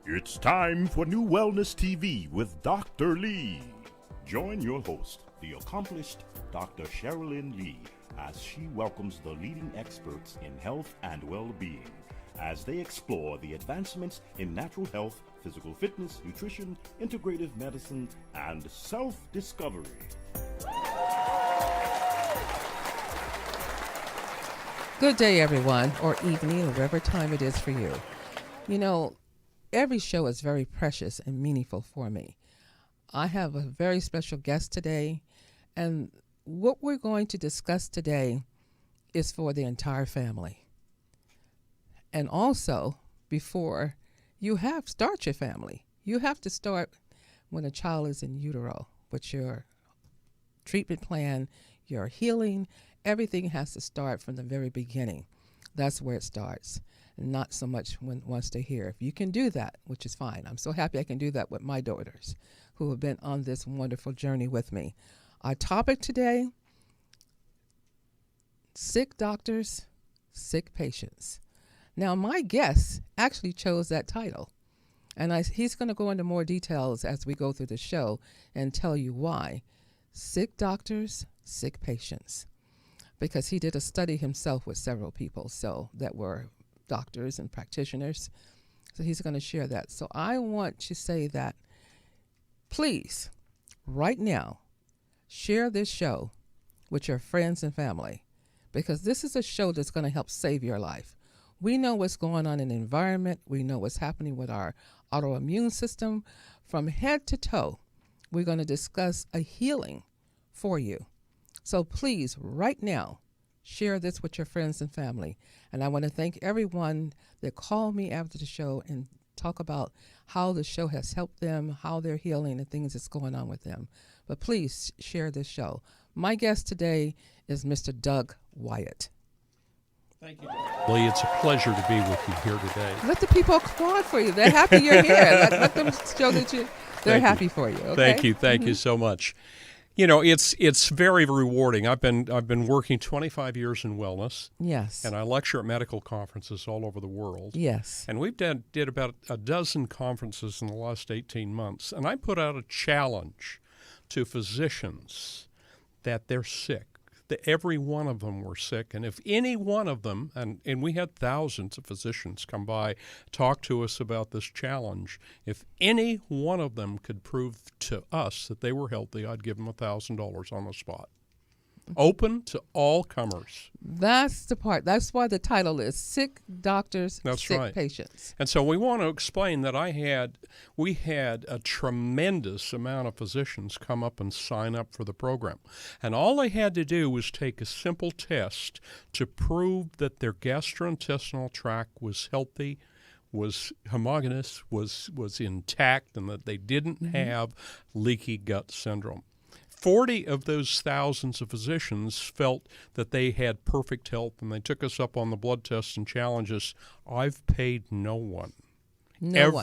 It's time for NuWellness TV with Dr. Lee. Join your host, the accomplished Dr. Cherilyn Lee, as she welcomes the leading experts in health and well-being as they explore the advancements in natural health, physical fitness, nutrition, integrative medicine, and self-discovery. Good day, everyone, or evening, or whatever time it is for you. You know, every show is very precious and meaningful for me. I have a very special guest today, and what we're going to discuss today is for the entire family. And also, before you start your family, you have to start when a child is in utero with your treatment plan, your healing. Everything has to start from the very beginning. That's where it starts, not so much once they're here. If you can do that, which is fine. I'm so happy I can do that with my daughters who have been on this wonderful journey with me. Our topic today, sick doctors, sick patients. Now, my guest actually chose that title, and he's going to go into more details as we go through the show and tell you why. Sick doctors, sick patients. Because he did a study himself with several people that were doctors and practitioners. So he's going to share that. So I want to say that, please, right now, share this show with your friends and family, because this is a show that's going to help save your life. We know what's going on in the environment. We know what's happening with our autoimmune system. From head to toe, we're going to discuss a healing for you. So please, right now, share this with your friends and family. And I want to thank everyone that called me after the show and talk about how the show has helped them, how they're healing, and things that's going on with them. But please share this show. My guest today is Mr. Doug Wyatt. Thank you, Dr. Lee. It's a pleasure to be with you here today. Let the people applaud for you. They're happy you're here. Let them show that they're happy for you. Okay? Thank you so much. You know, it's very rewarding. I've been working 25 years in wellness. Yes. And I lecture at medical conferences all over the world. Yes. And we've did about a dozen conferences in the last 18 months. And I put out a challenge to physicians that they're sick. That every one of them were sick, and if any one of them, and we had thousands of physicians come by, talk to us about this challenge, if any one of them could prove to us that they were healthy, I'd give them $1,000 on the spot. Open to all comers. That's the part. That's why the title is Sick Doctors, Sick Patients. And so we want to explain that we had a tremendous amount of physicians come up and sign up for the program. And all they had to do was take a simple test to prove that their gastrointestinal tract was healthy, was homogeneous, was intact, and that they didn't have leaky gut syndrome. 40 of those thousands of physicians felt that they had perfect health, and they took us up on the blood tests and challenges. I've paid no one. Now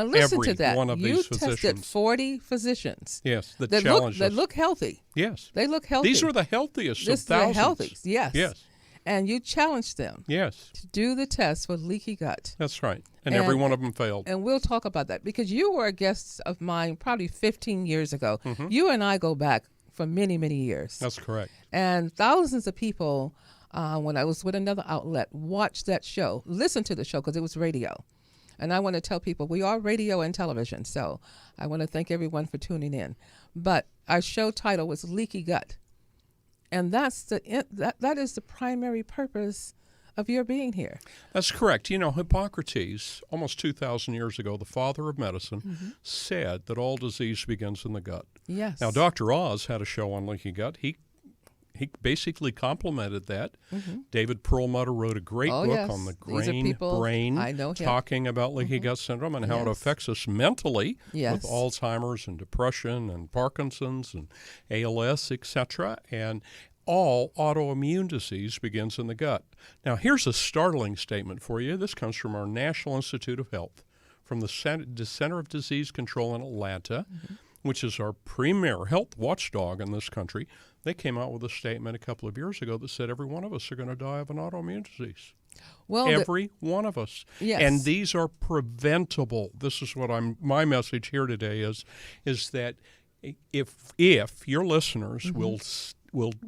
listen to that. One of these physicians. You tested 40 physicians. Yes, that challenged us. That look healthy. Yes. They look healthy. These were the healthiest of thousands. These are the healthiest, yes. Yes. And you challenged them to do the test for leaky gut. That's right. And every one of them failed. And we'll talk about that because you were a guest of mine probably 15 years ago. Mm-hmm. You and I go back for many, many years. That's correct. And thousands of people, when I was with another outlet, watched that show, listened to the show because it was radio. And I want to tell people we are radio and television. So I want to thank everyone for tuning in. But our show title was Leaky Gut. And that is the primary purpose of your being here. That's correct. You know, Hippocrates, almost 2,000 years ago, the father of medicine, said that all disease begins in the gut. Yes. Now, Dr. Oz had a show on leaky gut. He basically complemented that. Mm-hmm. David Perlmutter wrote a great book on the brain, talking about leaky gut syndrome and how it affects us mentally with Alzheimer's and depression and Parkinson's and ALS, etc. And all autoimmune disease begins in the gut. Now, here's a startling statement for you. This comes from our National Institute of Health, from the Center of Disease Control in Atlanta, which is our premier health watchdog in this country. They came out with a statement a couple of years ago that said every one of us are going to die of an autoimmune disease. Well, every one of us. Yes. And these are preventable. This is what my message here today is that if your listeners will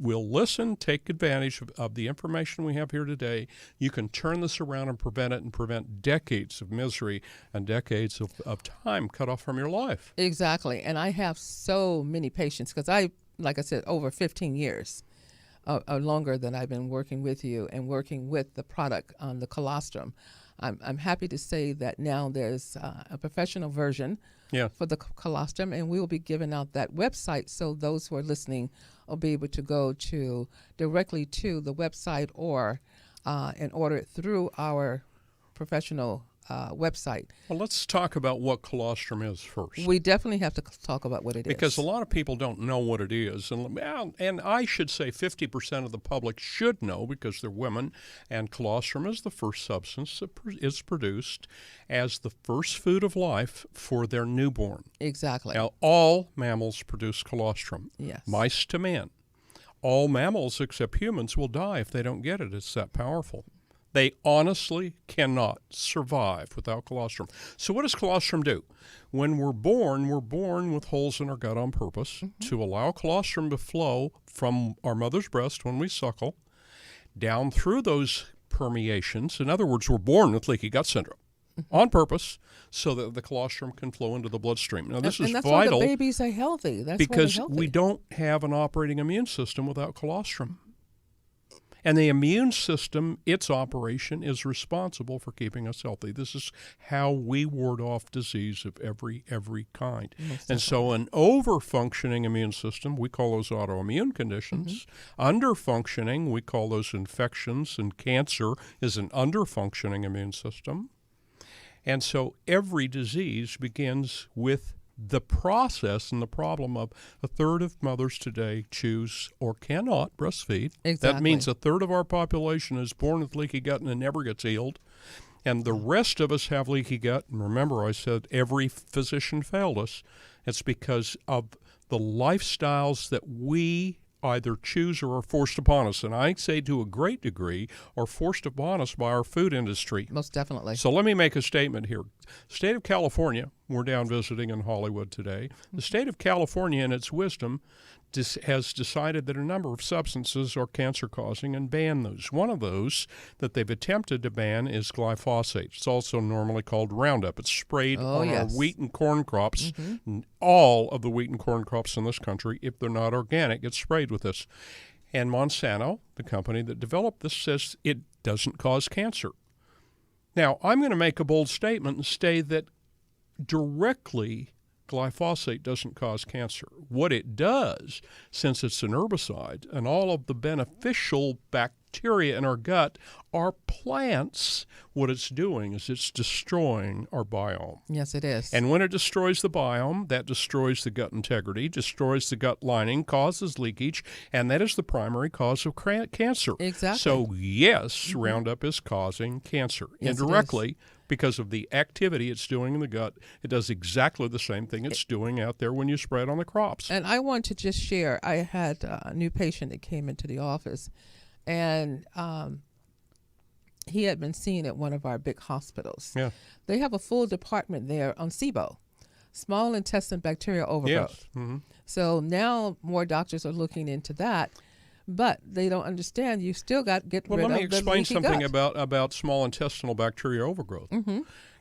listen, take advantage of the information we have here today, you can turn this around and prevent it and prevent decades of misery and decades of time cut off from your life. Exactly. And I have so many patients because like I said, over 15 years or longer than I've been working with you and working with the product on the colostrum. I'm happy to say that now there's a professional version for the colostrum, and we will be giving out that website so those who are listening will be able to go directly to the website or and order it through our professional website. Well, let's talk about what colostrum is first. We definitely have to talk about what it is. Because a lot of people don't know what it is. And I should say 50% of the public should know because they're women. And colostrum is the first substance that is produced as the first food of life for their newborn. Exactly. Now, all mammals produce colostrum. Yes. Mice to man. All mammals except humans will die if they don't get it. It's that powerful. They honestly cannot survive without colostrum. So what does colostrum do? When we're born with holes in our gut on purpose to allow colostrum to flow from our mother's breast when we suckle down through those permeations. In other words, we're born with leaky gut syndrome on purpose so that the colostrum can flow into the bloodstream. Now, this is that's vital. why the babies are healthy. Because we don't have an operating immune system without colostrum. And the immune system, its operation, is responsible for keeping us healthy. This is how we ward off disease of every kind. And so an over-functioning immune system, we call those autoimmune conditions. Under-functioning, we call those infections, and cancer is an under-functioning immune system. And so every disease begins with the process and the problem of a third of mothers today choose or cannot breastfeed. Exactly. That means a third of our population is born with leaky gut and it never gets healed. And the rest of us have leaky gut. And remember, I said every physician failed us. It's because of the lifestyles that we either choose or are forced upon us. And I say to a great degree are forced upon us by our food industry. Most definitely. So let me make a statement here. The state of California, we're down visiting in Hollywood today. The state of California, in its wisdom, has decided that a number of substances are cancer-causing and ban those. One of those that they've attempted to ban is glyphosate. It's also normally called Roundup. It's sprayed on our wheat and corn crops. All of the wheat and corn crops in this country, if they're not organic, get sprayed with this. And Monsanto, the company that developed this, says it doesn't cause cancer. Now, I'm going to make a bold statement and say that directly glyphosate doesn't cause cancer. What it does, since it's an herbicide, and all of the beneficial bacteria in our gut are plants, what it's doing is it's destroying our biome. Yes, it is. And when it destroys the biome, that destroys the gut integrity, destroys the gut lining, causes leakage, and that is the primary cause of cancer. Exactly. So, yes, Roundup is causing cancer indirectly. Because of the activity it's doing in the gut. It does exactly the same thing it's doing out there when you spray it on the crops. And I want to just share, I had a new patient that came into the office, and he had been seen at one of our big hospitals. Yeah. They have a full department there on SIBO, small intestine bacterial overgrowth. Yes. So now more doctors are looking into that. But they don't understand. You still got to get rid of the leaky gut. Let me explain something about small intestinal bacteria overgrowth.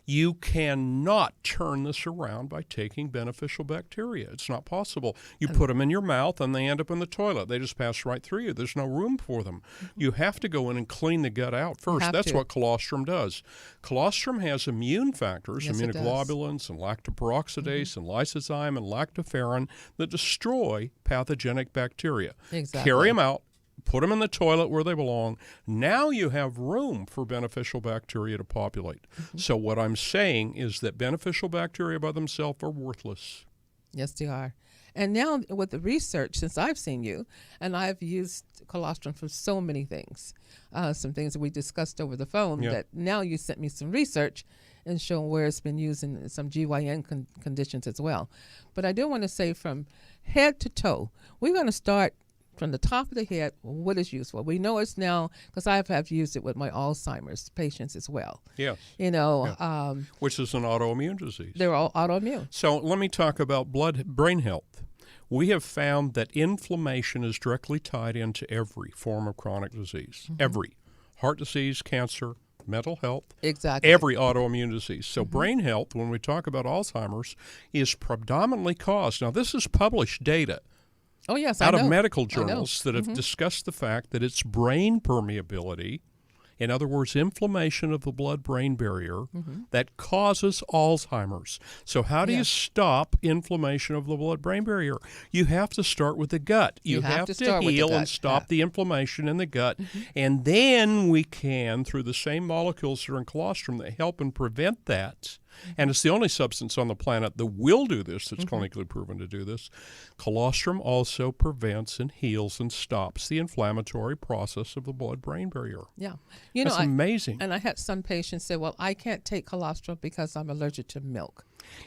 You cannot turn this around by taking beneficial bacteria. It's not possible. You put them in your mouth and they end up in the toilet. They just pass right through you. There's no room for them. You have to go in and clean the gut out first. That's what colostrum does. Colostrum has immune factors, immunoglobulins and lactoperoxidase and lysozyme and lactoferrin that destroy pathogenic bacteria. Exactly. Carry them out. Put them in the toilet where they belong. Now you have room for beneficial bacteria to populate. So what I'm saying is that beneficial bacteria by themselves are worthless. Yes, they are. And now with the research, since I've seen you, and I've used colostrum for so many things, some things that we discussed over the phone, that now you sent me some research and shown where it's been used in some GYN conditions as well. But I do want to say from head to toe, we're going to start from the top of the head, what is useful. We know it's now, because I have used it with my Alzheimer's patients as well. Yes. Which is an autoimmune disease. They're all autoimmune. So let me talk about brain health. We have found that inflammation is directly tied into every form of chronic disease. Every. Heart disease, cancer, mental health. Exactly. Every autoimmune disease. So brain health, when we talk about Alzheimer's, is predominantly caused. Now, this is published data. Oh, yes, out of medical journals that have discussed the fact that it's brain permeability, in other words, inflammation of the blood-brain barrier, that causes Alzheimer's. So how do you stop inflammation of the blood-brain barrier? You have to start with the gut. You have to heal and stop the inflammation in the gut. And then we can, through the same molecules that are in colostrum that help and prevent that, and it's the only substance on the planet that will do this, that's clinically proven to do this. Colostrum also prevents and heals and stops the inflammatory process of the blood-brain barrier. Yeah. That's amazing. And I had some patients say, well, I can't take colostrum because I'm allergic to milk.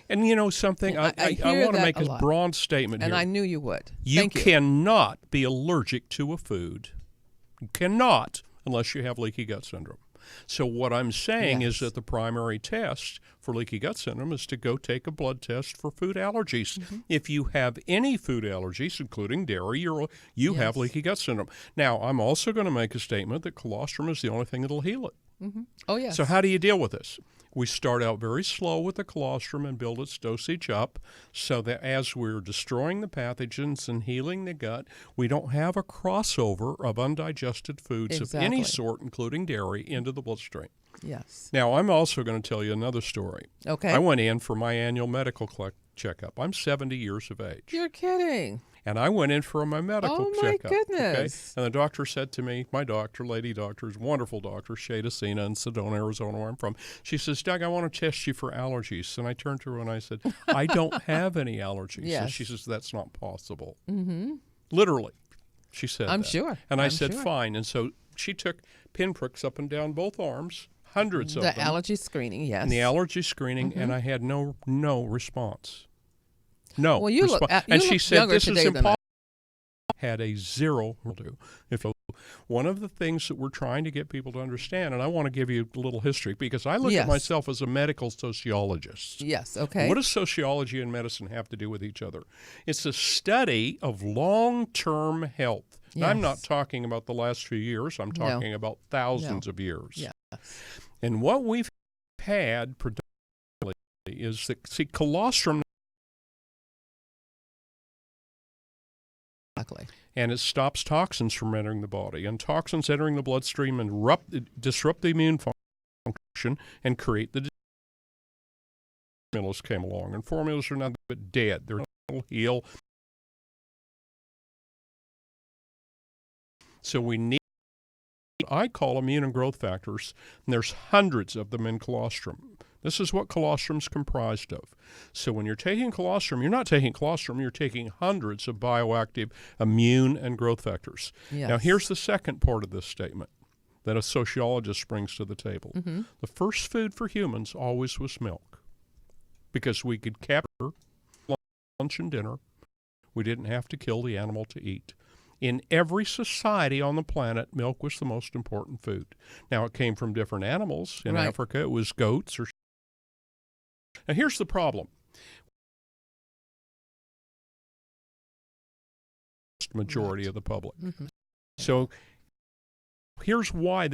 And you know something? I want to make a broad statement here. And I knew you would. You cannot be allergic to a food. You cannot unless you have leaky gut syndrome. So what I'm saying is that the primary test for leaky gut syndrome is to go take a blood test for food allergies. If you have any food allergies, including dairy, you have leaky gut syndrome. Now, I'm also going to make a statement that colostrum is the only thing that will heal it. Oh, yes. So how do you deal with this? We start out very slow with the colostrum and build its dosage up so that as we're destroying the pathogens and healing the gut, we don't have a crossover of undigested foods of any sort, including dairy, into the bloodstream. Yes. Now, I'm also going to tell you another story. Okay. I went in for my annual medical checkup. I'm 70 years of age. You're kidding. And I went in for my medical checkup. Oh, my goodness. Okay? And the doctor said to me, my doctor, lady doctor, is a wonderful doctor, Shada Sina in Sedona, Arizona, where I'm from. She says, Doug, I want to test you for allergies. And I turned to her and I said, I don't have any allergies. And she says, that's not possible. Literally, she said I'm that. sure. And I said, fine. And so she took pinpricks up and down both arms, hundreds of them. The allergy screening, yes. And the allergy screening, and I had no response. No. Well, you look and she said, this is impossible. Had a zero. One of the things that we're trying to get people to understand, and I want to give you a little history because I look at myself as a medical sociologist. Yes, okay. What does sociology and medicine have to do with each other? It's a study of long-term health. Yes. I'm not talking about the last few years. I'm talking about thousands of years. Yes. And what we've had predominantly is that, see, colostrum. And it stops toxins from entering the body. And toxins entering the bloodstream and disrupt the immune function and create the disease. Formulas came along, and formulas are not but dead. They're not heal. So we need what I call immune and growth factors, and there's hundreds of them in colostrum. This is what colostrum's comprised of. So when you're taking colostrum, you're not taking colostrum, you're taking hundreds of bioactive immune and growth factors. Yes. Now, here's the second part of this statement that a sociologist brings to the table. The first food for humans always was milk because we could capture lunch and dinner. We didn't have to kill the animal to eat. In every society on the planet, milk was the most important food. Now, it came from different animals. In Africa, it was goats or. Now, here's the problem. Majority of the public. So, here's why.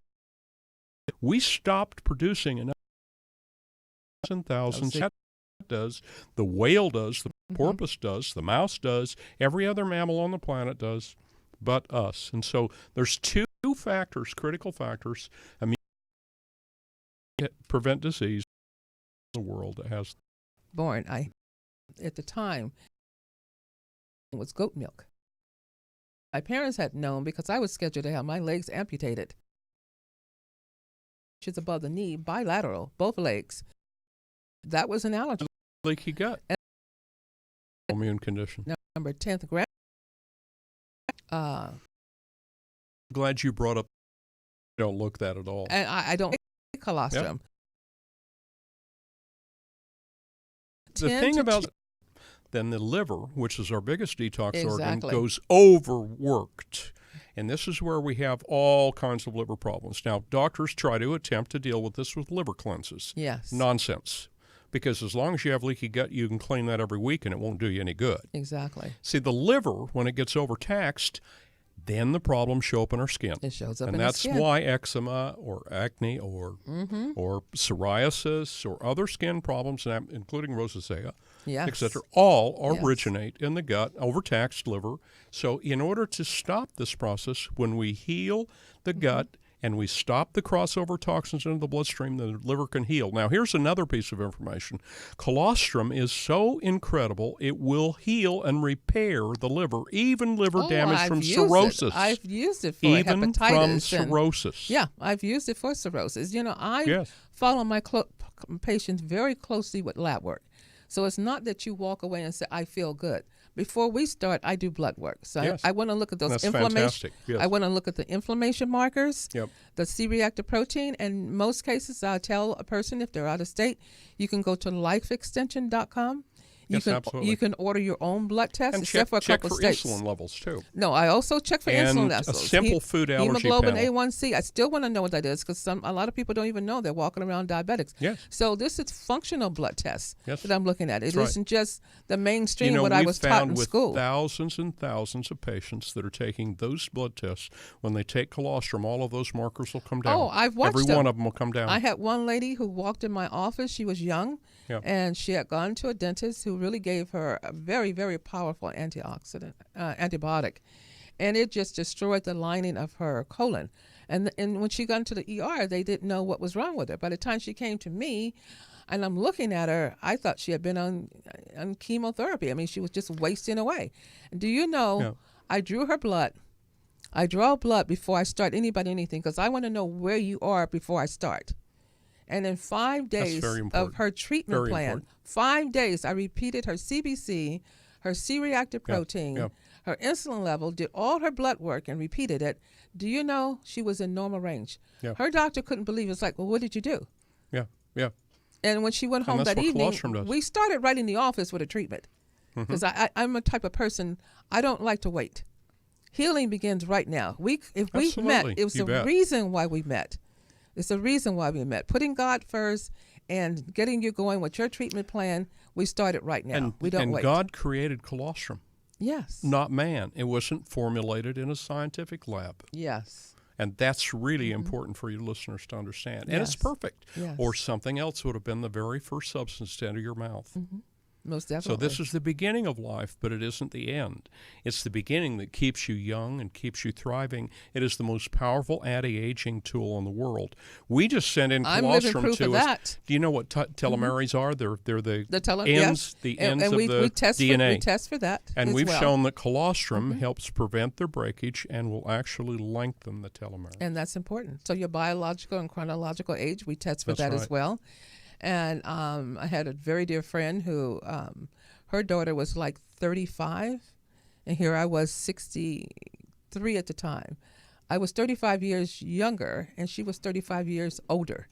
We stopped producing enough. Thousands. That does. The whale does. The porpoise does. The mouse does. Every other mammal on the planet does, but us. And so, there's two factors, critical factors, prevent disease. The world that has born at the time it was goat milk. My parents had known because I was scheduled to have my legs amputated. She's above the knee, bilateral, both legs. That was an allergy. Leaky gut. Immune condition. Number 10th grade. Glad you brought up. Don't look that at all. And I don't like colostrum. The thing about then the liver, which is our biggest detox organ, goes overworked. And this is where we have all kinds of liver problems. Now, doctors try to attempt to deal with this with liver cleanses. Yes. Nonsense. Because as long as you have leaky gut, you can clean that every week and it won't do you any good. Exactly. See, the liver, when it gets overtaxed, then the problems show up in our skin. It shows up in the skin. And that's why eczema or acne or psoriasis or other skin problems, including rosacea, etc., all originate in the gut, overtaxed liver. So in order to stop this process, when we heal the gut and we stop the crossover toxins into the bloodstream, the liver can heal. Now, here's another piece of information. Colostrum is so incredible, it will heal and repair the liver, even liver damage from cirrhosis. I've used it for even hepatitis. From cirrhosis. Yeah, I've used it for cirrhosis. You know, I follow my patients very closely with lab work. So it's not that you walk away and say, I feel good. Before we start, I do blood work. So I want to look at those inflammation. I want to look at the inflammation markers, the C-reactive protein. And in most cases, I'll tell a person if they're out of state, you can go to lifeextension.com. You can order your own blood test, and except for a couple states. Insulin levels too. No, I also check for insulin levels. And a simple food allergy hemoglobin panel. A1C. I still want to know what that is because a lot of people don't even know they're walking around diabetics. Yes. So this is functional blood tests that I'm looking at. It That's isn't just the mainstream what I was taught in school. Thousands and thousands of patients that are taking those blood tests, when they take colostrum, all of those markers will come down. Oh, I've watched Every one of them will come down. I had one lady who walked in my office. She was young. And she had gone to a dentist who really gave her a very, very powerful antibiotic. And it just destroyed the lining of her colon. And when she got into the ER, they didn't know what was wrong with her. By the time she came to me, and I'm looking at her, I thought she had been on chemotherapy. I mean, she was just wasting away. And do you know, I drew her blood. I draw blood before I start anybody anything because I want to know where you are before I start. And in 5 days of her treatment plan, 5 days, I repeated her CBC, her C-reactive protein, her insulin level, did all her blood work and repeated it. Do you know she was in normal range? Her doctor couldn't believe it. It's like, well, what did you do? Yeah. And when she went home that evening, we started right in the office with a treatment. Because I'm a type of person, I don't like to wait. Healing begins right now. If we met, it was the reason why we met. It's the reason why we met. Putting God first and getting you going with your treatment plan, we started right now. We don't wait. And God created colostrum. Yes. Not man. It wasn't formulated in a scientific lab. Yes. And that's really important for you listeners to understand. And it's perfect. Yes. Or something else would have been the very first substance to enter your mouth. Most definitely. So this is the beginning of life, but it isn't the end. It's the beginning that keeps you young and keeps you thriving. It is the most powerful anti-aging tool in the world. We just sent in colostrum to us. Do you know what telomeres are? They're the ends, the ends of the DNA. We test for that. And we've shown that colostrum helps prevent their breakage and will actually lengthen the telomeres. And that's important. So your biological and chronological age, we test for that as well. And I had a very dear friend who, her daughter was like 35, and here I was 63 at the time. I was 35 years younger, and she was 35 years older.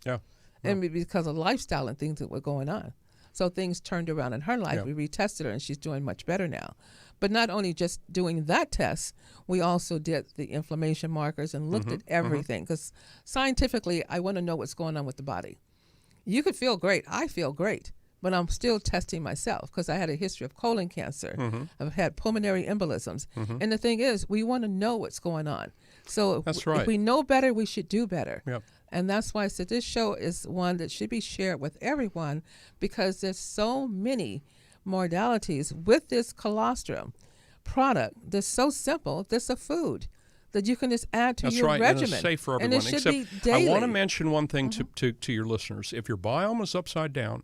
And because of lifestyle and things that were going on. So things turned around in her life. We retested her, and she's doing much better now. But not only just doing that test, we also did the inflammation markers and looked at everything. Because scientifically, I want to know what's going on with the body. You could feel great. I feel great. But I'm still testing myself because I had a history of colon cancer. I've had pulmonary embolisms. And the thing is, we want to know what's going on. So if we know better, we should do better. And that's why I said this show is one that should be shared with everyone because there's so many modalities with this colostrum product that's so simple. That's a food that you can just add to your regimen. And it's safe for everyone. And it should be daily. I want to mention one thing to your listeners. If your biome is upside down,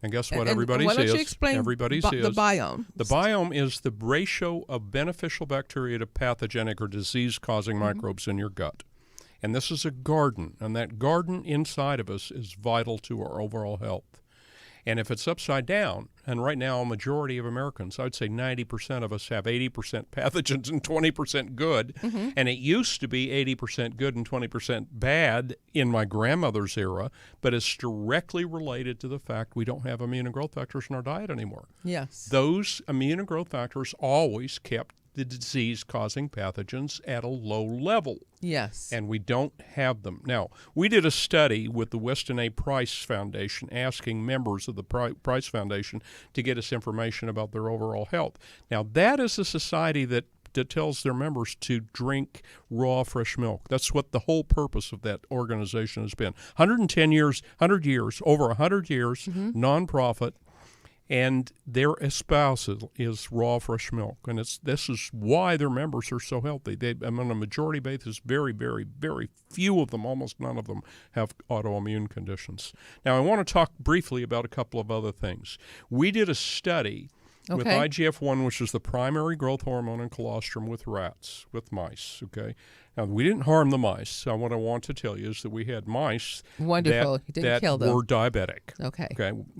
and guess what? Everybody's why don't is. You explain Everybody's the biome. The biome is the ratio of beneficial bacteria to pathogenic or disease-causing microbes in your gut. And this is a garden, and that garden inside of us is vital to our overall health. And if it's upside down, And right now, a majority of Americans, I'd say 90% of us have 80% pathogens and 20% good. Mm-hmm. And it used to be 80% good and 20% bad in my grandmother's era, but it's directly related to the fact we don't have immune and growth factors in our diet anymore. Yes. Those immune and growth factors always kept the disease-causing pathogens at a low level. Yes. And we don't have them. Now, we did a study with the Weston A. Price Foundation asking members of the Price Foundation to get us information about their overall health. Now, that is a society that tells their members to drink raw, fresh milk. That's what the whole purpose of that organization has been. 100 years, mm-hmm. nonprofit. And their espouse is raw, fresh milk. And this is why their members are so healthy. On a majority basis, very, very, very few of them, almost none of them, have autoimmune conditions. Now, I want to talk briefly about a couple of other things. We did a study with IGF-1, which is the primary growth hormone in colostrum, with rats, with mice, okay? Now, we didn't harm the mice. So what I want to tell you is that we had mice Wonderful. You didn't kill them. Were diabetic. Okay.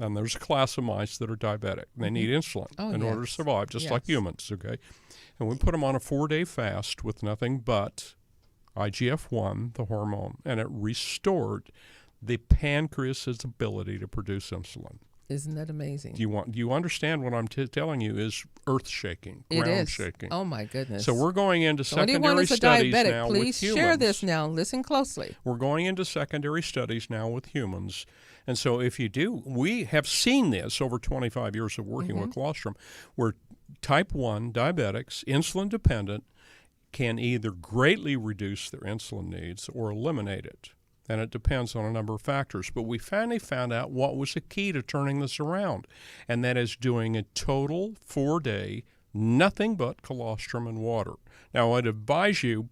And there's a class of mice that are diabetic. They need insulin in order to survive, just like humans, okay? And we put them on a 4-day fast with nothing but IGF-1, the hormone, and it restored the pancreas's ability to produce insulin. Isn't that amazing? Do you understand what I'm telling you is earth-shaking, ground-shaking? Oh, my goodness. So we're going into secondary studies now with humans. Please share this now. Listen closely. We're going into secondary studies now with humans. And so if you do, we have seen this over 25 years of working with colostrum, where type 1 diabetics, insulin-dependent, can either greatly reduce their insulin needs or eliminate it. And it depends on a number of factors. But we finally found out what was the key to turning this around, and that is doing a total 4-day, nothing but colostrum and water. Now, I'd advise you,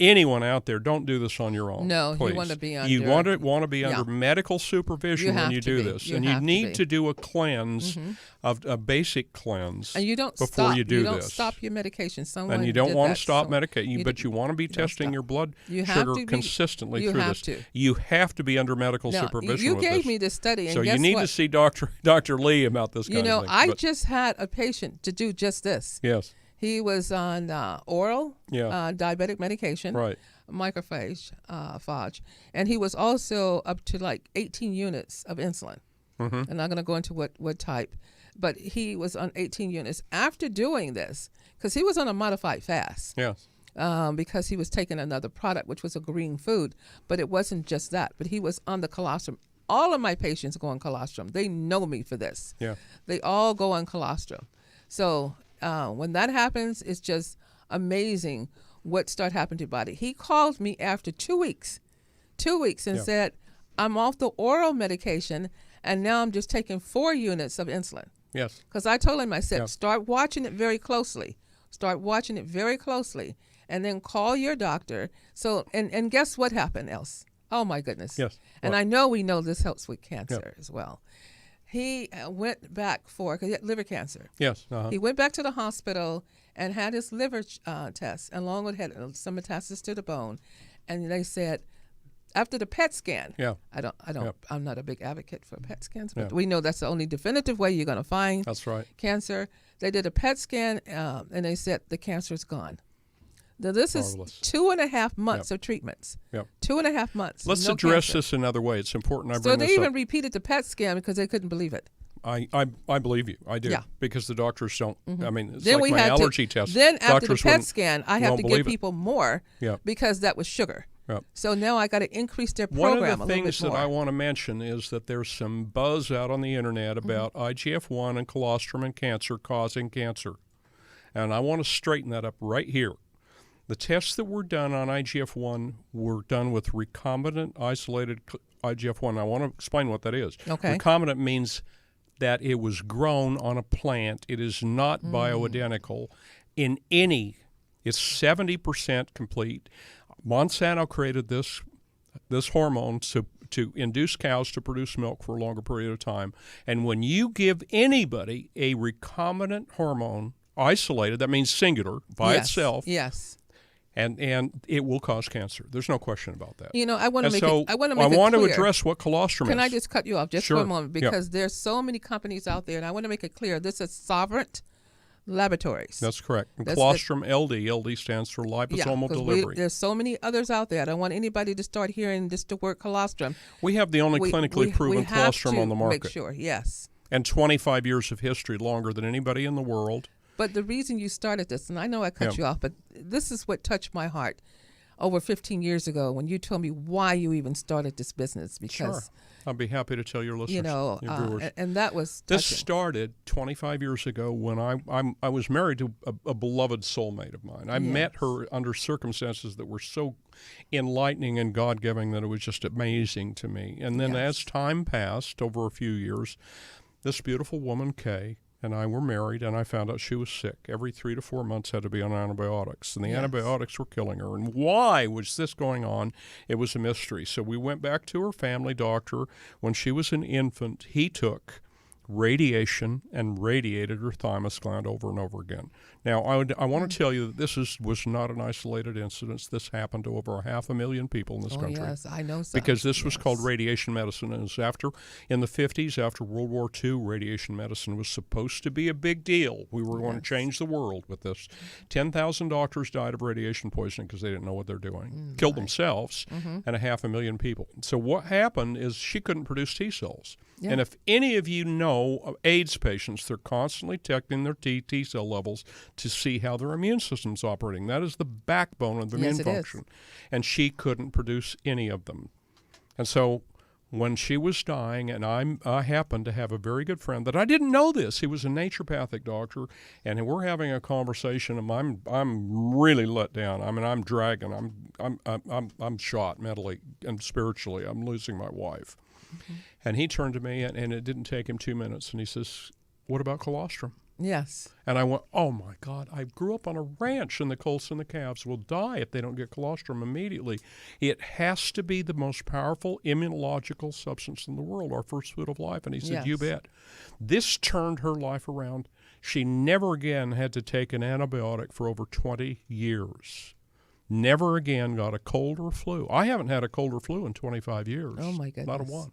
anyone out there, don't do this on your own. No, please. You want to be under. You want to be under medical supervision when you do this, and you need to do a cleanse, of a basic cleanse, and you don't before stop. you do this. You don't this. Stop your medication. And you don't want to stop medication, but you want to be testing your blood sugar consistently through this. You have to be under medical supervision. You gave me this study, and so guess you need to see Dr. Lee about this. You know, I just had a patient to do just this. Yes. He was on oral diabetic medication, microphage, and he was also up to like 18 units of insulin. And I'm going to go into what type, but he was on 18 units. After doing this, because he was on a modified fast, because he was taking another product, which was a green food, but it wasn't just that, but he was on the colostrum. All of my patients go on colostrum. They know me for this. Yeah. They all go on colostrum. So when that happens, it's just amazing what started happening to your body. He called me after 2 weeks and said, I'm off the oral medication, and now I'm just taking 4 units of insulin. Yes. Because I told him, I said, start watching it very closely. And then call your doctor. So, and guess what happened else? Oh, my goodness. Yes. And I know we know this helps with cancer as well. He went back because he had liver cancer. Yes. He went back to the hospital and had his liver test, along with had some metastasis to the bone. And they said, after the PET scan, I'm not a big advocate for PET scans, but we know that's the only definitive way you're going to find cancer. They did a PET scan, and they said the cancer is gone. Now, this is 2.5 months of treatments. 2.5 months. Let's address this another way. It's important I bring this up. So they even repeated the PET scan because they couldn't believe it. I believe you. I do. Yeah. Because the doctors don't. I mean, it's then like my allergy test. Then after the PET scan, I have to give people more because that was sugar. Yep. So now I got to increase their program a little bit more. One of the things that I want to mention is that there's some buzz out on the internet about IGF-1 and colostrum and cancer causing cancer. And I want to straighten that up right here. The tests that were done on IGF-1 were done with recombinant isolated IGF-1. I want to explain what that is. Okay. Recombinant means that it was grown on a plant. It is not bioidentical in any. It's 70% complete. Monsanto created this hormone to induce cows to produce milk for a longer period of time. And when you give anybody a recombinant hormone, isolated, that means singular, by itself. Yes. And it will cause cancer. There's no question about that. I want to make it. I want to address what colostrum is. Can I just cut you off just sure. for a moment? Because there's so many companies out there, and I want to make it clear. This is Sovereign Laboratories. That's correct. And colostrum LD. LD stands for liposomal delivery. There's so many others out there. I don't want anybody to start hearing just the word colostrum. We have the only clinically proven colostrum on the market. Make sure, yes. And 25 years of history, longer than anybody in the world. But the reason you started this, and I know I cut you off, but this is what touched my heart over 15 years ago when you told me why you even started this business. Because, sure. I'll be happy to tell your listeners, your viewers. And that was touching. This started 25 years ago when I was married to a beloved soulmate of mine. I met her under circumstances that were so enlightening and God-giving that it was just amazing to me. And then as time passed over a few years, this beautiful woman, Kay, and I were married, and I found out she was sick. Every 3 to 4 months had to be on antibiotics, and the antibiotics were killing her. And why was this going on? It was a mystery. So we went back to her family doctor. When she was an infant, he took radiation and radiated her thymus gland over and over again. Now, I want to tell you that this was not an isolated incident. This happened to over 500,000 people in this country. Yes, I know so. Because this was called radiation medicine. And it was in the 50s, after World War II, radiation medicine was supposed to be a big deal. We were going to change the world with this. 10,000 doctors died of radiation poisoning because they didn't know what they're doing. Killed themselves and 500,000 people. So what happened is she couldn't produce T cells. Yeah. And if any of you know of AIDS patients, they're constantly checking their T cell levels to see how their immune system's operating. That is the backbone of the immune function. And she couldn't produce any of them. And so when she was dying, and I happened to have a very good friend that I didn't know this. He was a naturopathic doctor, and we're having a conversation, and I'm really let down. I mean, I'm dragging. I'm shot mentally and spiritually. I'm losing my wife. Mm-hmm. And he turned to me, and it didn't take him 2 minutes, and he says, "What about colostrum?" Yes. And I went, "Oh, my God, I grew up on a ranch, and the colts and the calves will die if they don't get colostrum immediately. It has to be the most powerful immunological substance in the world, our first food of life." And he said, "You bet." This turned her life around. She never again had to take an antibiotic for over 20 years. Never again got a cold or flu. I haven't had a cold or flu in 25 years. Oh, my goodness. Not a one.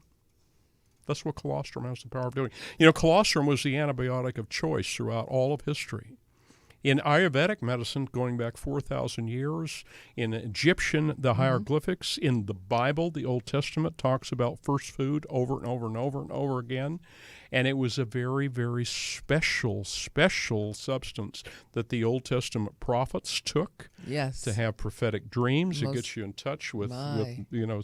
That's what colostrum has the power of doing. You know, colostrum was the antibiotic of choice throughout all of history. In Ayurvedic medicine, going back 4,000 years, in Egyptian, the hieroglyphics, in the Bible, the Old Testament talks about first food over and over and over and over again. And it was a very, very special substance that the Old Testament prophets took to have prophetic dreams. It gets you in touch with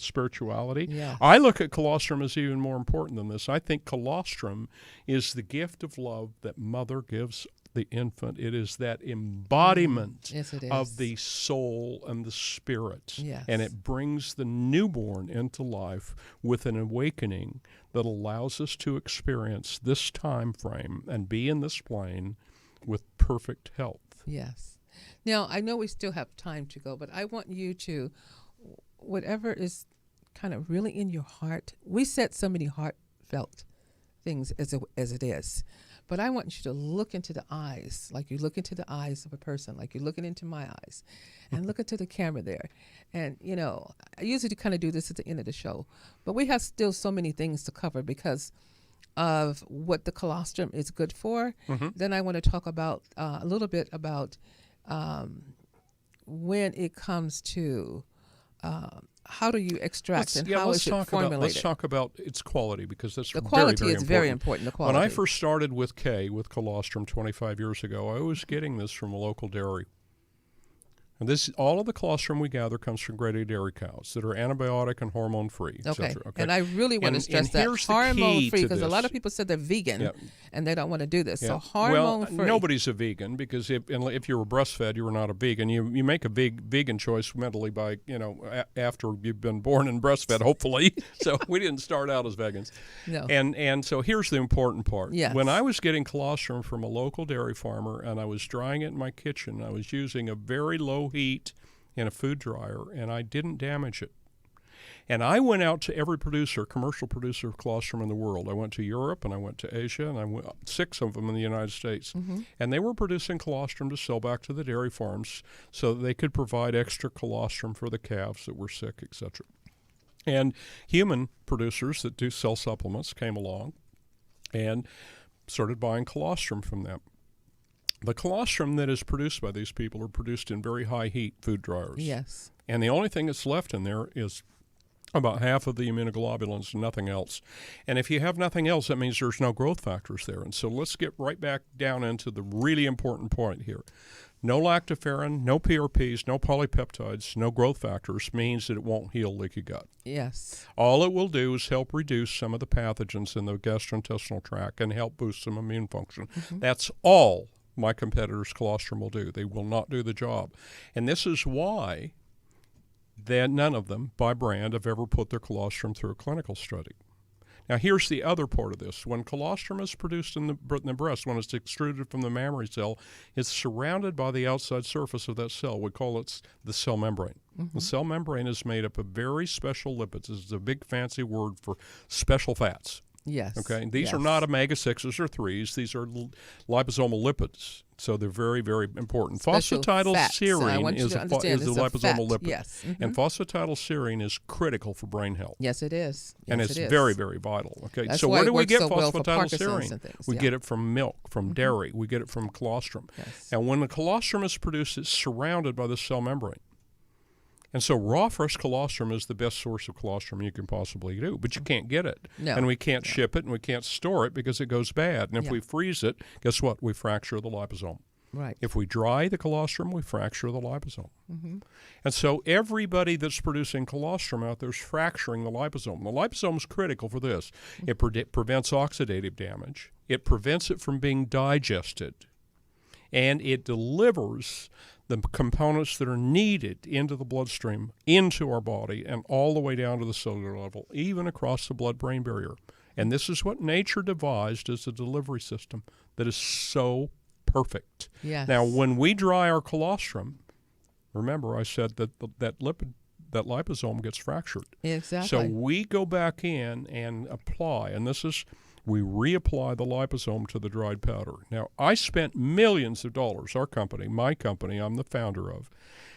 spirituality. Yes. I look at colostrum as even more important than this. I think colostrum is the gift of love that mother gives the infant. It is that embodiment of the soul and the spirit. Yes. And it brings the newborn into life with an awakening that allows us to experience this time frame and be in this plane with perfect health. Yes. Now, I know we still have time to go, but I want you to, whatever is kind of really in your heart, we said so many heartfelt things as it is. But I want you to look into the eyes, like you look into the eyes of a person, like you're looking into my eyes, and look into the camera there. And, I usually kind of do this at the end of the show, but we have still so many things to cover because of what the colostrum is good for. Mm-hmm. Then I want to talk about a little bit about when it comes to how do you extract how is it formulated? Let's talk about its quality because that's the quality very, very is very important. The quality. When I first started with colostrum 25 years ago, I was getting this from a local dairy. And all of the colostrum we gather comes from graded dairy cows that are antibiotic and hormone free. Okay. And I really want to stress that hormone free because a lot of people said they're vegan and they don't want to do this. So hormone free. Nobody's a vegan because if you were breastfed, you were not a vegan. You make a vegan choice mentally by after you've been born and breastfed, hopefully. So we didn't start out as vegans. No. And so here's the important part. Yes. When I was getting colostrum from a local dairy farmer and I was drying it in my kitchen, I was using a very low heat in a food dryer, and I didn't damage it. And I went out to every commercial producer of colostrum in the world. I went to Europe, and I went to Asia, and I went 6 of them in the United States. And they were producing colostrum to sell back to the dairy farms so that they could provide extra colostrum for the calves that were sick, etc. And human producers that do sell supplements came along and started buying colostrum from them. The colostrum that is produced by these people are produced in very high heat food dryers. Yes. And the only thing that's left in there is about half of the immunoglobulins, nothing else. And if you have nothing else, that means there's no growth factors there. And so let's get right back down into the really important point here. No lactoferrin, no PRPs, no polypeptides, no growth factors means that it won't heal leaky gut. Yes. All it will do is help reduce some of the pathogens in the gastrointestinal tract and help boost some immune function. That's all my competitors' colostrum will do. They will not do the job. And this is why none of them, by brand, have ever put their colostrum through a clinical study. Now, here's the other part of this. When colostrum is produced in the breast, when it's extruded from the mammary cell, it's surrounded by the outside surface of that cell. We call it the cell membrane. The cell membrane is made up of very special lipids. This is a big fancy word for special fats. Yes. Okay. These are not omega-6s or 3s. These are liposomal lipids. So they're very, very important. Phosphatidylserine is the liposomal lipid. Yes. And phosphatidylserine is critical for brain health. Yes, it is. And it's very, very vital. Okay. That's so why where do we get so phosphatidylserine? We get it from milk, from dairy. We get it from colostrum. Yes. And when the colostrum is produced, it's surrounded by the cell membrane. And so raw fresh colostrum is the best source of colostrum you can possibly do, but you can't get it. No. And we can't ship it, and we can't store it because it goes bad. And if we freeze it, guess what? We fracture the liposome. Right. If we dry the colostrum, we fracture the liposome. And so everybody that's producing colostrum out there is fracturing the liposome. The liposome is critical for this. It prevents oxidative damage. It prevents it from being digested. And it delivers the components that are needed into the bloodstream, into our body, and all the way down to the cellular level, even across the blood-brain barrier. And this is what nature devised as a delivery system that is so perfect. Yes. Now, when we dry our colostrum, remember I said that that liposome gets fractured. Exactly. So we go back in and apply, and we reapply the liposome to the dried powder. Now, I spent millions of dollars, our company, my company, I'm the founder of,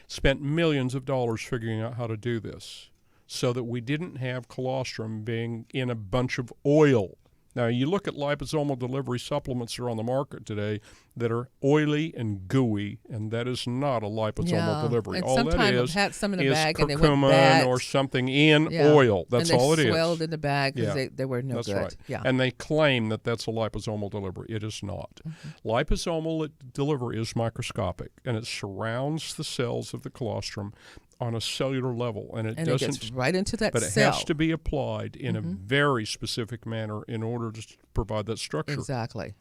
spent millions of dollars figuring out how to do this so that we didn't have colostrum being in a bunch of oil. Now, you look at liposomal delivery supplements that are on the market today that are oily and gooey, and that is not a liposomal delivery. And all that is had some in the bag and they curcumin went bad. or something in oil. That's all it is. And they swelled in the bag because they were no that's good. Right. Yeah. And they claim that that's a liposomal delivery. It is not. Liposomal delivery is microscopic, and it surrounds the cells of the colostrum on a cellular level, and it doesn't. It gets right into that but cell. It has to be applied in a very specific manner in order to provide that structure. Exactly.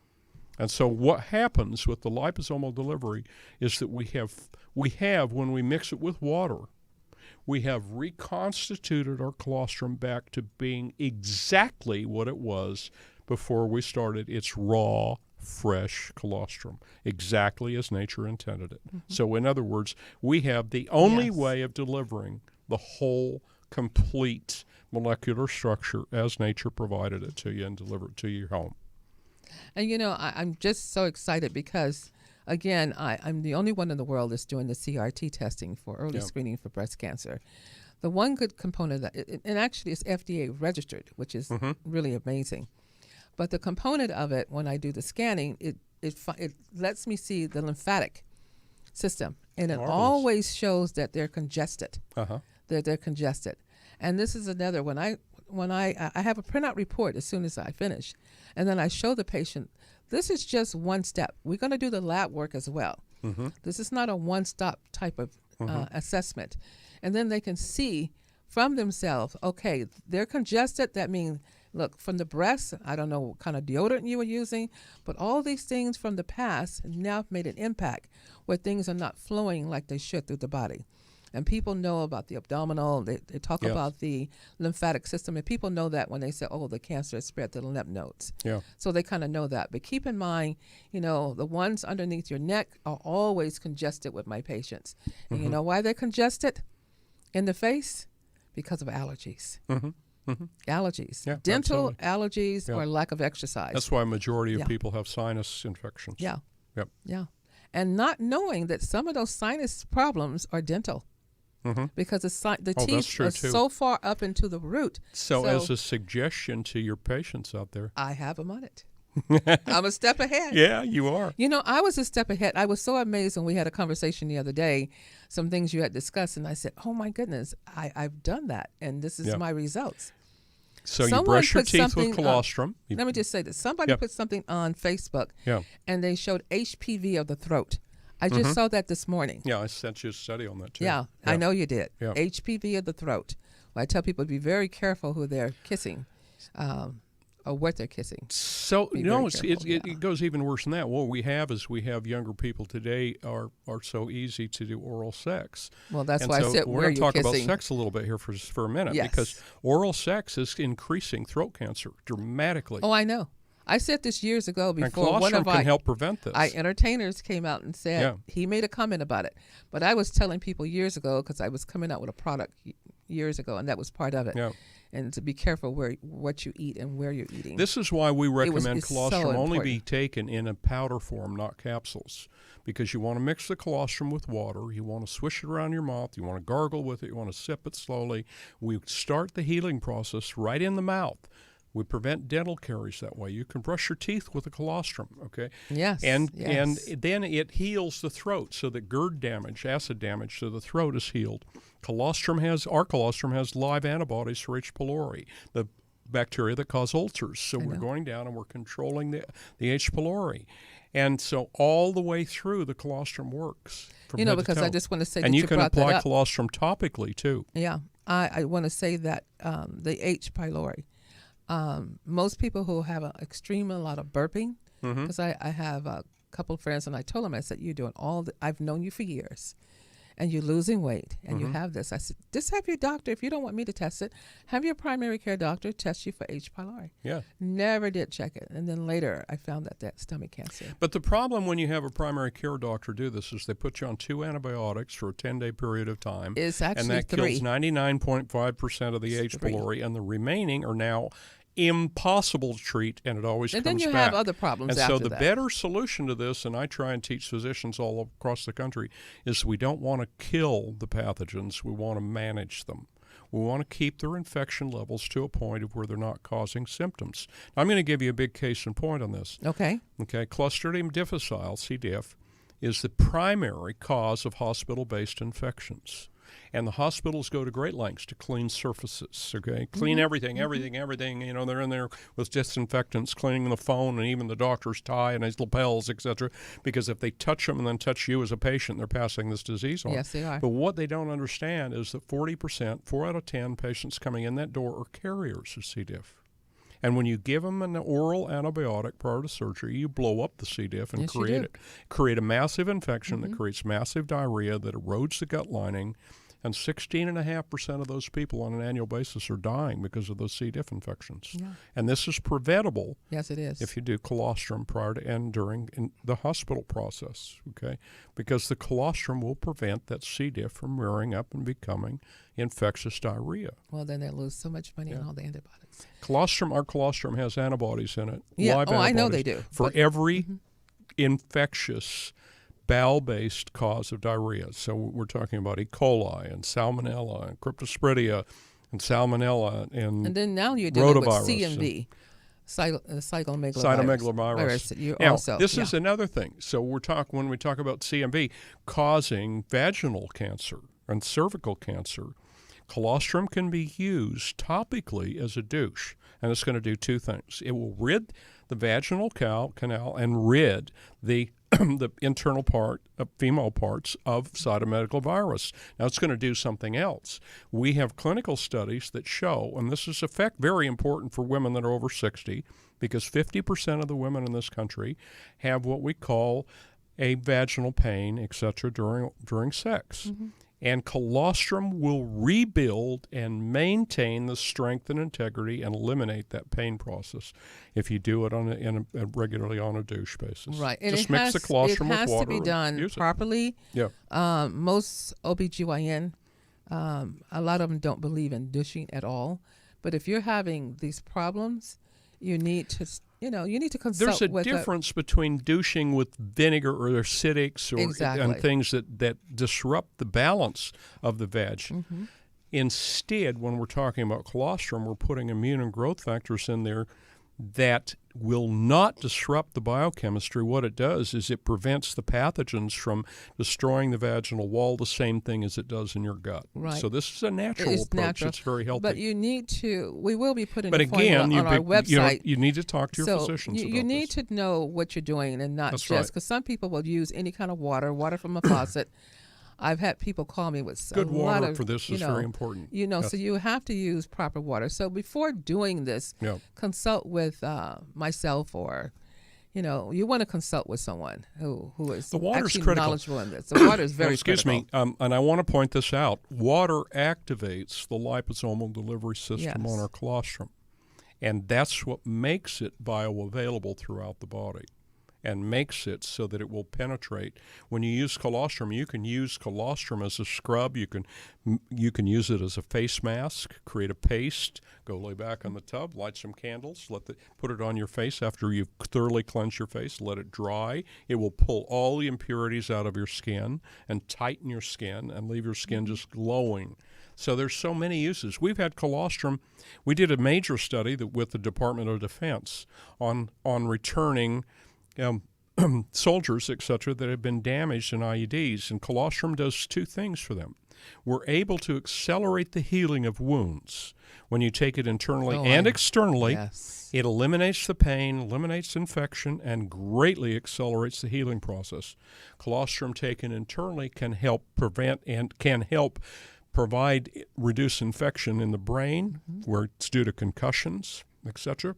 And so what happens with the liposomal delivery is that we have when we mix it with water, we have reconstituted our colostrum back to being exactly what it was before we started its raw, fresh colostrum, exactly as nature intended it. So in other words, we have the only way of delivering the whole, complete molecular structure as nature provided it to you and deliver it to your home. And I'm just so excited because, again, I'm the only one in the world that's doing the CRT testing for early screening for breast cancer. The one good component of that, and actually it's FDA registered, which is really amazing. But the component of it, when I do the scanning, it lets me see the lymphatic system, and it always shows that they're congested. That they're congested, and this is another when I have a printout report as soon as I finish, and then I show the patient. This is just one step. We're going to do the lab work as well. This is not a one-stop type of assessment, and then they can see from themselves. Okay, they're congested. That means. Look, from the breast, I don't know what kind of deodorant you were using, but all these things from the past now have made an impact where things are not flowing like they should through the body. And people know about the abdominal, they talk about the lymphatic system, and people know that when they say, the cancer has spread to the lymph nodes. So they kind of know that. But keep in mind, the ones underneath your neck are always congested with my patients. And you know why they're congested in the face? because of allergies. Mm-hmm. Mm-hmm. Allergies. Yeah, Dental absolutely. allergies or lack of exercise. That's why a majority of people have sinus infections. Yeah. Yep. Yeah. And not knowing that some of those sinus problems are dental. Mm-hmm. Because the teeth are so far up into the root. So as a suggestion to your patients out there, I have them on it. I'm a step ahead. Yeah, you are. You know, I was a step ahead. I was so amazed when we had a conversation the other day, some things you had discussed, and I said, oh, my goodness, I've done that, and this is my results. So you brush your teeth with colostrum. Let me just say this. Somebody put something on Facebook, and they showed HPV of the throat. I just saw that this morning. Yeah, I sent you a study on that, too. Yeah, I know you did. Yeah. HPV of the throat. Well, I tell people to be very careful who they're kissing. Or what they're kissing. So, it goes even worse than that. What we have is younger people today are so easy to do oral sex. Well, that's why I said we're going to talk about sex a little bit here for a minute because oral sex is increasing throat cancer dramatically. Oh, I know. I said this years ago before. And colostrum can help prevent this. Entertainers came out and said he made a comment about it. But I was telling people years ago because I was coming out with a product years ago, and that was part of it. Yeah. And to be careful what you eat and where you're eating. This is why we recommend colostrum only be taken in a powder form, not capsules, because you want to mix the colostrum with water. You want to swish it around your mouth. You want to gargle with it. You want to sip it slowly. We start the healing process right in the mouth. We prevent dental caries that way. You can brush your teeth with a colostrum, okay? Yes. And then it heals the throat so that GERD damage, acid damage to the throat is healed. Our colostrum has live antibodies for H. pylori, the bacteria that cause ulcers. So we're going down and we're controlling the H. pylori. And so all the way through, the colostrum works. Because I just want to say that you can apply colostrum topically, too. Yeah. I want to say that the H. pylori, most people who have an extreme lot of burping, because I have a couple of friends, and I told them, I said, you're doing I've known you for years, and you're losing weight, and you have this. I said, just have your doctor, if you don't want me to test it, have your primary care doctor test you for H. pylori. Yeah. Never did check it. And then later I found that stomach cancer. But the problem when you have a primary care doctor do this is they put you on 2 antibiotics for a 10-day period of time. It's actually and that 3. kills 99.5% of the H. pylori, and the remaining are now impossible to treat, and it always comes back. And then you have other problems after that. And so the better solution to this, and I try and teach physicians all across the country, is we don't want to kill the pathogens. We want to manage them. We want to keep their infection levels to a point of where they're not causing symptoms. Now, I'm going to give you a big case in point on this. Okay. Clostridium difficile, C. diff, is the primary cause of hospital-based infections. And the hospitals go to great lengths to clean surfaces, okay? Clean everything. They're in there with disinfectants, cleaning the phone and even the doctor's tie and his lapels, etc. Because if they touch them and then touch you as a patient, they're passing this disease on. Yes, they are. But what they don't understand is that 40%, 4 out of 10 patients coming in that door are carriers of C. diff. And when you give them an oral antibiotic prior to surgery, you blow up the C. diff and create a massive infection that creates massive diarrhea that erodes the gut lining. And 16.5% of those people on an annual basis are dying because of those C. diff infections. Yeah. And this is preventable. Yes, it is. If you do colostrum prior to and during the hospital process, okay? Because the colostrum will prevent that C. diff from rearing up and becoming infectious diarrhea. Well, then they lose so much money on all the antibiotics. Our colostrum has antibodies in it. Yeah, live I know they do. For every infectious bowel-based cause of diarrhea. So we're talking about E. coli and Salmonella and Cryptosporidia and Salmonella and then now you're dealing with CMV, cytomegalovirus. This is another thing. So when we talk about CMV causing vaginal cancer and cervical cancer, colostrum can be used topically as a douche, and it's going to do 2 things. It will rid the vaginal canal and rid the internal female parts of cytomegalovirus. Now, it's going to do something else. We have clinical studies that show, and this is very important for women that are over 60, because 50% of the women in this country have what we call a vaginal pain, etc., during sex. And colostrum will rebuild and maintain the strength and integrity and eliminate that pain process if you do it regularly on a douche basis. Right. Just mix the colostrum with water. It has to be done properly. Yeah. Most OBGYN A lot of them don't believe in douching at all. But if you're having these problems, you need to consult. There's a difference between douching with vinegar or acidics and things that disrupt the balance of the veg. Mm-hmm. Instead, when we're talking about colostrum, we're putting immune and growth factors in there that will not disrupt the biochemistry. What it does is it prevents the pathogens from destroying the vaginal wall, the same thing as it does in your gut. Right. So this is a natural approach. It's very healthy. But you need to, we will be putting the formula on our website. You need to talk to your physicians about this. You need to know what you're doing and not just, because some people will use any kind of water from a faucet. I've had people call me with good water for this is very important. Yes. So you have to use proper water. So before doing this, consult with myself, or you want to consult with someone who is actually knowledgeable in this. The water is very critical. Excuse me, and I want to point this out. Water activates the liposomal delivery system on our colostrum, and that's what makes it bioavailable throughout the body, and makes it so that it will penetrate. When you use colostrum, you can use colostrum as a scrub. You can use it as a face mask, create a paste, go lay back on the tub, light some candles, put it on your face after you've thoroughly cleansed your face, let it dry. It will pull all the impurities out of your skin and tighten your skin and leave your skin just glowing. So there's so many uses. We've had colostrum. We did a major study with the Department of Defense on returning soldiers, etc., that have been damaged in IEDs, and colostrum does two things for them. We're able to accelerate the healing of wounds when you take it internally and externally. Yes. It eliminates the pain, eliminates infection, and greatly accelerates the healing process. Colostrum taken internally can help prevent and can help reduce infection in the brain, where it's due to concussions, etc.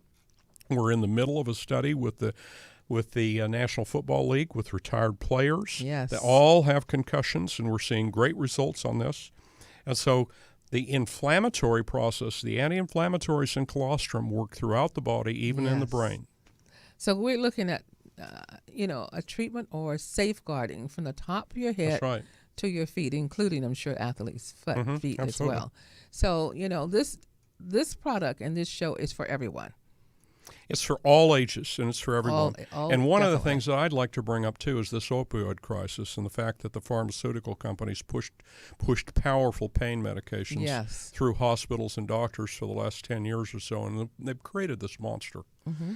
We're in the middle of a study with the National Football League with retired players. Yes. They all have concussions, and we're seeing great results on this. And so the inflammatory process, the anti-inflammatories in colostrum work throughout the body, even in the brain. So we're looking at, a treatment or safeguarding from the top of your head to your feet, including, I'm sure, athletes' feet as well. So, this product and this show is for everyone. It's for all ages, and it's for everyone. And one of the things that I'd like to bring up, too, is this opioid crisis and the fact that the pharmaceutical companies pushed powerful pain medications through hospitals and doctors for the last 10 years or so, and they've created this monster. Mm-hmm.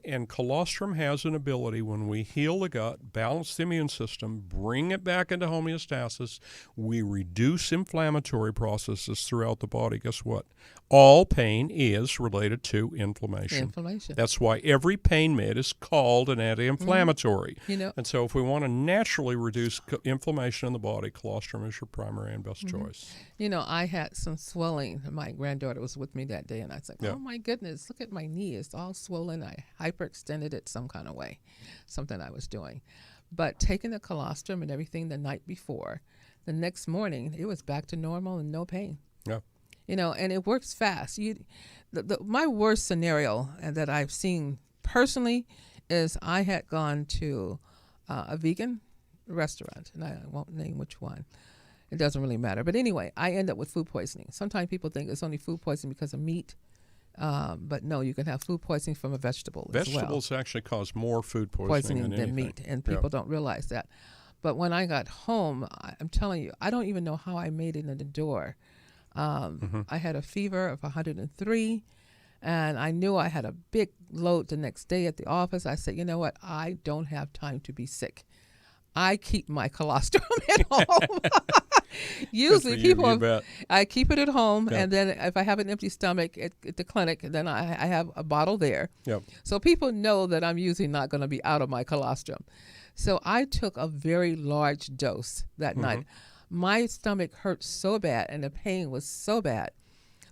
And colostrum has an ability, when we heal the gut, balance the immune system, bring it back into homeostasis, we reduce inflammatory processes throughout the body. Guess what? All pain is related to inflammation. That's why every pain med is called an anti-inflammatory. And so if we want to naturally reduce inflammation in the body, colostrum is your primary and best choice. I had some swelling. My granddaughter was with me that day, and I said, oh, my goodness, look at my knee. It's all swollen. I hyperextended it some kind of way, something I was doing. But taking the colostrum and everything the night before, the next morning, it was back to normal and no pain. Yeah. And it works fast. My worst scenario that I've seen personally is I had gone to a vegan restaurant, and I won't name which one. It doesn't really matter. But anyway, I end up with food poisoning. Sometimes people think it's only food poisoning because of meat. But no, you can have food poisoning from a vegetable as well. Vegetables actually cause more food poisoning than meat, and people don't realize that. But when I got home, I'm telling you, I don't even know how I made it in the door. I had a fever of 103, and I knew I had a big load the next day at the office. I said, you know what? I don't have time to be sick. I keep my colostrum at home. Usually I keep it at home, and then if I have an empty stomach at the clinic, then I have a bottle there. Yep. So people know that I'm usually not going to be out of my colostrum. So I took a very large dose that night. My stomach hurt so bad, and the pain was so bad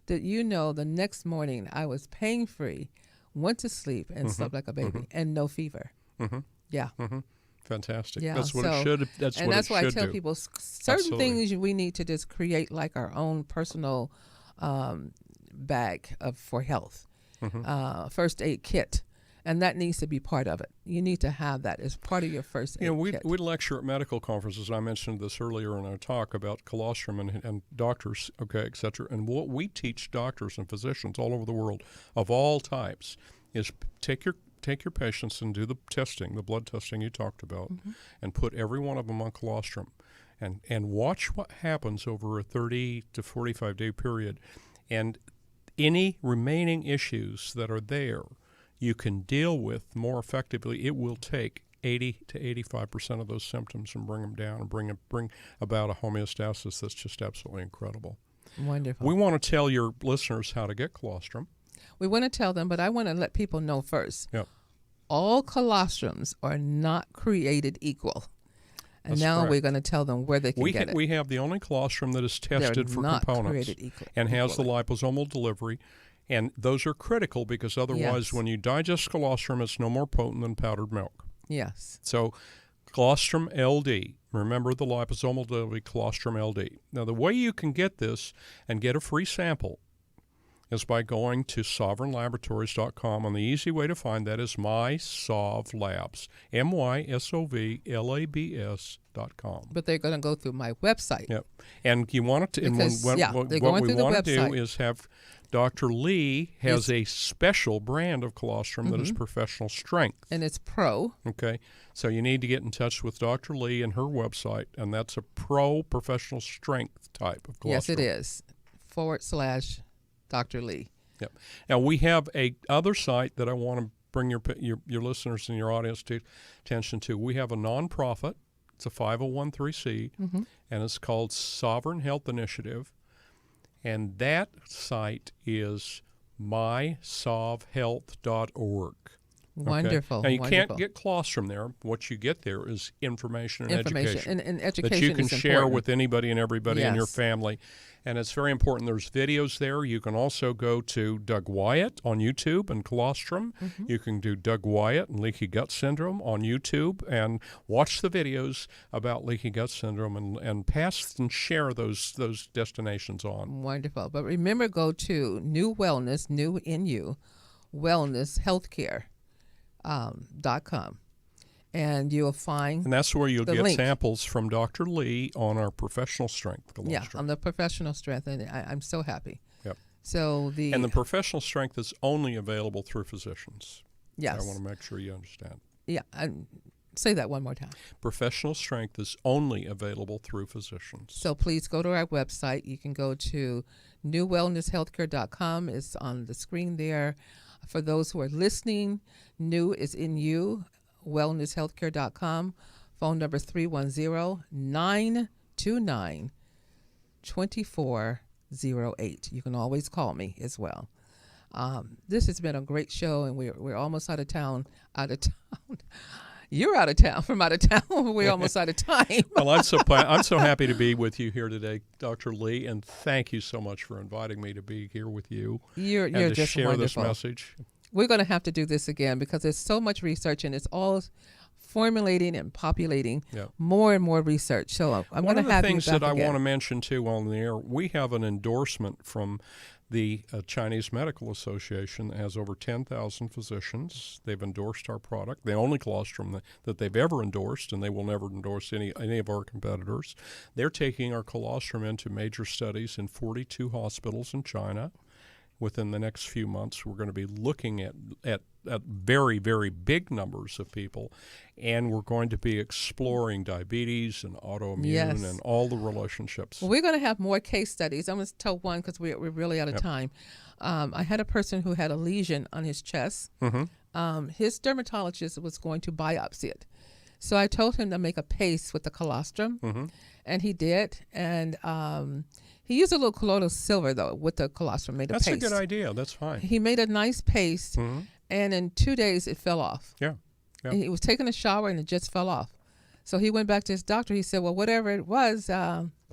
that the next morning I was pain-free, went to sleep, and slept like a baby, and no fever. Yeah. Fantastic. Yeah, that's what it should. That's why I tell people certain things we need to just create like our own personal bag for health. First aid kit. And that needs to be part of it. You need to have that as part of your first aid kit. We lecture at medical conferences. I mentioned this earlier in our talk about colostrum and doctors, et cetera. And what we teach doctors and physicians all over the world of all types is take your patients and do the testing, the blood testing you talked about, and put every one of them on colostrum. And watch what happens over a 30 to 45-day period. And any remaining issues that are there, you can deal with more effectively. It will take 80 to 85% of those symptoms and bring them down and bring about a homeostasis that's just absolutely incredible. Wonderful. We want to tell your listeners how to get colostrum. We want to tell them, but I want to let people know first. Yep. All colostrums are not created equal. And That's now correct. we're going to tell them where they can get it. We have the only colostrum that is tested for components and has the liposomal delivery. And those are critical because otherwise when you digest colostrum, it's no more potent than powdered milk. Yes. So colostrum LD, remember the liposomal delivery colostrum LD. Now the way you can get this and get a free sample is by going to sovereignlaboratories.com, and the easy way to find that is MySovLabs, MySovLabs.com. But they're going to go through my website. Yep. And you want to, because, what we want to do is have Dr. Lee has a special brand of colostrum that is professional strength. And it's pro. Okay. So you need to get in touch with Dr. Lee and her website, and that's a pro professional strength type of colostrum. Yes, it is. / Dr. Lee. Yep. Now we have a other site that I want to bring your listeners and your audience to attention to. We have a nonprofit. It's a 501(c), and it's called Sovereign Health Initiative, and that site is mysovhealth.org. Wonderful. Now you can't get colostrum there. What you get there is information and education. And education that you can is share important. with anybody and everybody in your family. And it's very important. There's videos there. You can also go to Doug Wyatt on YouTube and colostrum. You can do Doug Wyatt and leaky gut syndrome on YouTube and watch the videos about leaky gut syndrome and pass and share those destinations on. Wonderful. But remember, go to NuWellness, new in you, wellness healthcare.com. And you'll find and that's where you'll get link. samples from Dr. Lee on our professional strength colostrum. Yeah, on the professional strength, and I'm so happy. Yep. So and the professional strength is only available through physicians. Yes. I want to make sure you understand. Yeah, say that one more time. Professional strength is only available through physicians. So please go to our website. You can go to NuWellnessHealthcare.com. It's on the screen there. For those who are listening, New is in you. wellnesshealthcare.com. Phone number 310-929-2408. You can always call me as well. This has been a great show, and we're almost out of town. You're out of town from out of town. We're almost out of time. Well, I'm so happy to be with you here today, Dr. Lee, and thank you so much for inviting me to be here with you. You're to just share wonderful. this message. We're going to have to do this again because there's so much research, and it's all formulating and populating more and more research. So I'm going to have you back again. One of the things that I want to mention, too, on the air, we have an endorsement from the Chinese Medical Association that has over 10,000 physicians. They've endorsed our product, the only colostrum that they've ever endorsed, and they will never endorse any of our competitors. They're taking our colostrum into major studies in 42 hospitals in China. Within the next few months, we're going to be looking at very, very big numbers of people, and we're going to be exploring diabetes and autoimmune and all the relationships. Well, we're going to have more case studies. I'm going to tell one because we're really out of time. I had a person who had a lesion on his chest. His dermatologist was going to biopsy it. So I told him to make a paste with the colostrum, and he did. And he used a little colloidal silver, though, with the colostrum, made a paste. That's a good idea. That's fine. He made a nice paste, and in 2 days it fell off. Yeah. And he was taking a shower, and it just fell off. So he went back to his doctor. He said, well, whatever it was,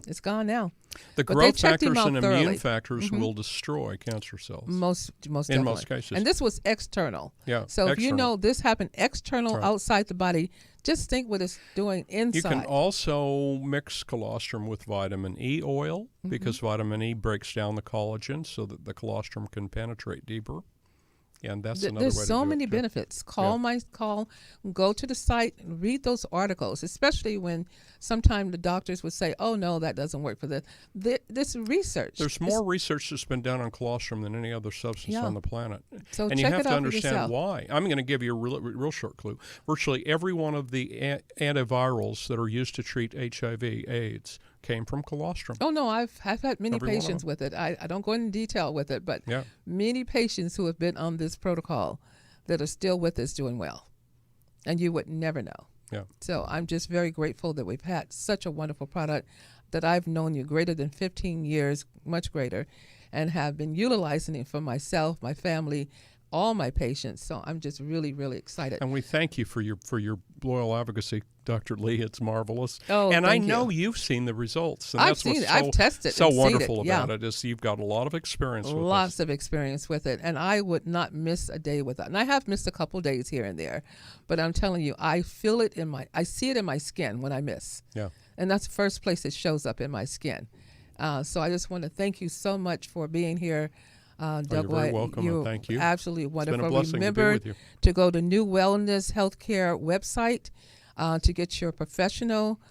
it's gone now. The growth factors and immune factors will destroy cancer cells. Most definitely. In most cases. And this was external. Yeah. So if you know this happened external outside the body, just think what it's doing inside. You can also mix colostrum with vitamin E oil because vitamin E breaks down the collagen so that the colostrum can penetrate deeper. and that's another way to do it. There's so many benefits. Go to the site, read those articles, especially when sometimes the doctors would say, oh, no, that doesn't work for this. This research. There's more research that's been done on colostrum than any other substance on the planet. So and check you have it to out understand why. I'm going to give you a real short clue. Virtually every one of the antivirals that are used to treat HIV/AIDS came from colostrum. Oh, no, I've had many patients with it. I don't go into detail with it, but many patients who have been on this protocol that are still with us doing well. And you would never know. Yeah. So I'm just very grateful that we've had such a wonderful product, that I've known you greater than 15 years, much greater, and have been utilizing it for myself, my family, all my patients. So I'm just really, really excited. And we thank you for your loyal advocacy, Dr. Lee. It's marvelous. Oh, and I know you've seen the results. And I've seen it. I've tested it. So wonderful about it is you've got a lot of experience with it. Lots of experience with it. And I would not miss a day with it. And I have missed a couple days here and there. But I'm telling you, I feel it I see it in my skin when I miss. Yeah. And that's the first place it shows up in my skin. So I just want to thank you so much for being here. Doug You're very Wyatt, welcome, and thank you. Absolutely wonderful. It's been a blessing Remember to be with you. to go to NuWellness Healthcare website to get your professional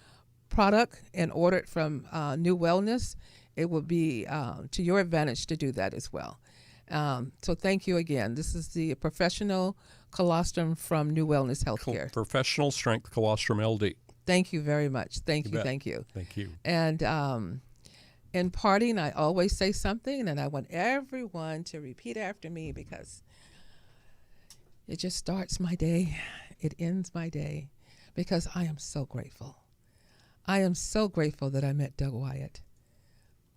product and order it from NuWellness. It will be to your advantage to do that as well. So thank you again. This is the professional colostrum from NuWellness Healthcare. Professional strength colostrum LD. Thank you very much. Thank you. Thank you. And in parting, I always say something, and I want everyone to repeat after me, because it just starts my day. It ends my day, because I am so grateful. I am so grateful that I met Doug Wyatt.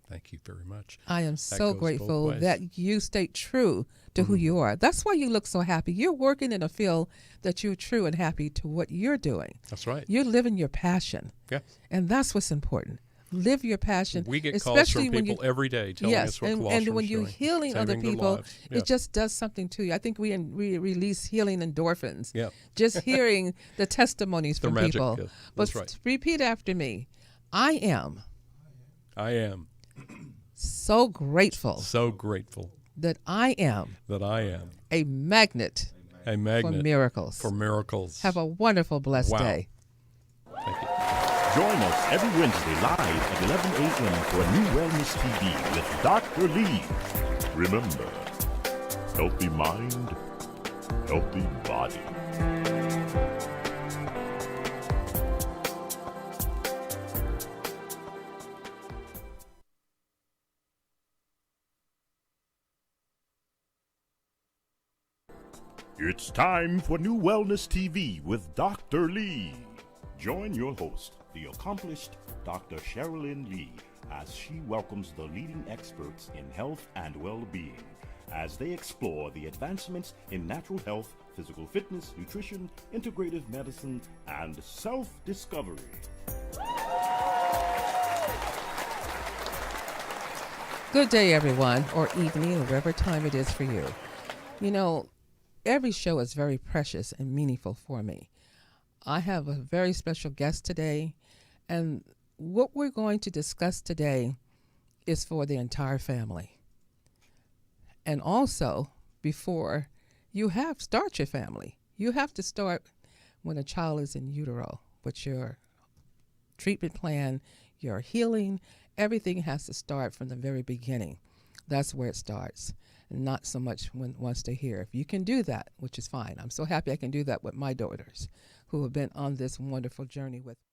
Thank you very much. I am so grateful that you stay true to who you are. That's why you look so happy. You're working in a field that you're true and happy to what you're doing. That's right. You're living your passion. Yeah. And that's what's important. Live your passion. We get calls from people every day telling us what colostrum's and when you're doing, healing other people, it just does something to you. I think we release healing endorphins. Yeah. Just hearing the testimonies from people. Magic, but right. Repeat after me. I am so grateful that I am a magnet for miracles. Have a wonderful, blessed day. Thank you. Join us every Wednesday live at 11 a.m. for NuWellness TV with Dr. Lee. Remember, healthy mind, healthy body. It's time for NuWellness TV with Dr. Lee. Join your host, the accomplished Dr. Cherilyn Lee, as she welcomes the leading experts in health and well-being as they explore the advancements in natural health, physical fitness, nutrition, integrative medicine, and self-discovery. Good day, everyone, or evening, or whatever time it is for you. You know, every show is very precious and meaningful for me. I have a very special guest today, and what we're going to discuss today is for the entire family. And also, before you start your family, you have to start when a child is in utero with your treatment plan, your healing. Everything has to start from the very beginning. That's where it starts. Not so much once they're here. If you can do that, which is fine. I'm so happy I can do that with my daughters who have been on this wonderful journey with me.